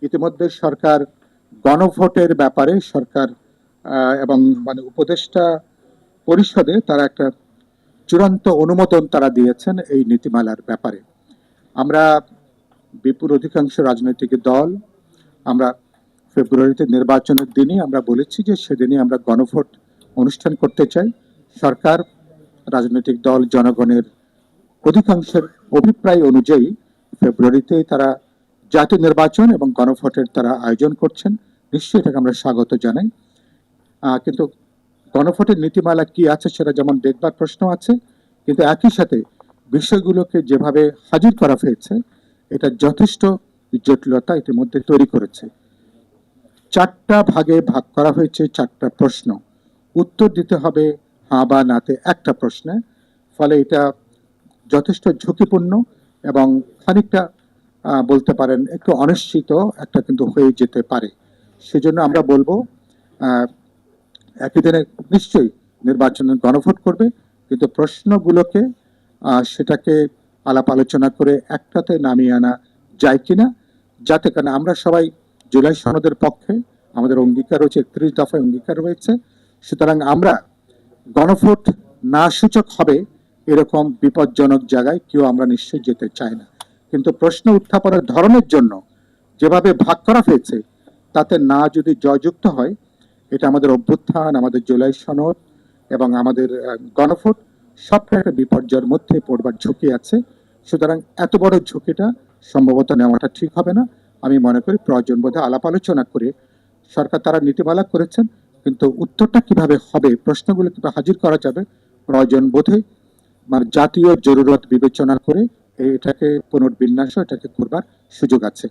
ইতিমধ্যে সরকার গণভোটের ব্যাপারে সরকার এবং উপদেষ্টা পরিষদে তারা একটা চূড়ান্ত অনুমোদন তারা দিয়েছেন এই নীতিমালার ব্যাপারে। আমরা বিপুল অধিকাংশ রাজনৈতিক দল আমরা ফেব্রুয়ারিতে নির্বাচনের দিনই আমরা বলেছি যে সেদিনই আমরা গণভোট অনুষ্ঠান করতে চাই। সরকার, রাজনৈতিক দল, জনগণের অধিকাংশের অভিপ্রায় অনুযায়ী ফেব্রুয়ারিতে তারা জাতীয় নির্বাচন এবং গণভোটের তারা আয়োজন করছেন। নিশ্চয়ই এটাকে আমরা স্বাগত জানাই। কিন্তু গণভোটের নীতিমালা কি আছে সেটা যেমন দেখবার প্রশ্ন আছে, কিন্তু একই সাথে বিষয়গুলোকে যেভাবে হাজির করা হয়েছে এটা যথেষ্ট জটিলতা ইতিমধ্যে তৈরি করেছে। 4টা ভাগে ভাগ করা হয়েছে, 4টা প্রশ্ন, উত্তর দিতে হবে হ্যাঁ বা নাতে একটা প্রশ্নে। ফলে এটা যথেষ্ট ঝুঁকিপূর্ণ এবং খানিকটা বলতে পারেন একটু অনিশ্চিত একটা কিন্তু হয়ে যেতে পারে। সেজন্য আমরা বলবো একই দিনে নিশ্চয়ই নির্বাচনের গণভোট করবে, কিন্তু প্রশ্নগুলোকে সেটাকে আলাপ আলোচনা করে একটাতে নামিয়ে আনা যায় কিনা, যাতে কারণ আমরা সবাই জুলাই সনদের পক্ষে, আমাদের অঙ্গীকার হচ্ছে 31 দফায় অঙ্গীকার হয়েছে। সুতরাং আমরা গণভোট না সূচক হবে এরকম বিপজ্জনক জায়গায় কেউ আমরা নিশ্চয়ই যেতে চাই না। কিন্তু প্রশ্ন উত্থাপনের ধরনের জন্য যেভাবে ভাগ করা হয়েছে তাতে না যদি জয়যুক্ত হয়, এটা আমাদের অভ্যুত্থান, আমাদের জুলাই সনদ এবং আমাদের গণভোট সবটা একটা বিপর্যয়ের মধ্যে পড়বার ঝুঁকি আছে। সুতরাং এত বড় ঝুঁকিটা সম্ভবত নেওয়াটা ঠিক হবে না। আমি মনে করি প্রয়োজন বোধে আলাপ আলোচনা করে সরকার তারা নীতিমালা করেছেন, কিন্তু উত্তরটা কিভাবে হবে, প্রশ্নগুলো কিভাবে হাজির করা যাবে, প্রয়োজন বোধে জাতীয় জরুরত বিবেচনা করে এটাকে পুনর্বিন্যাস, এটাকে করবার সুযোগ আছে।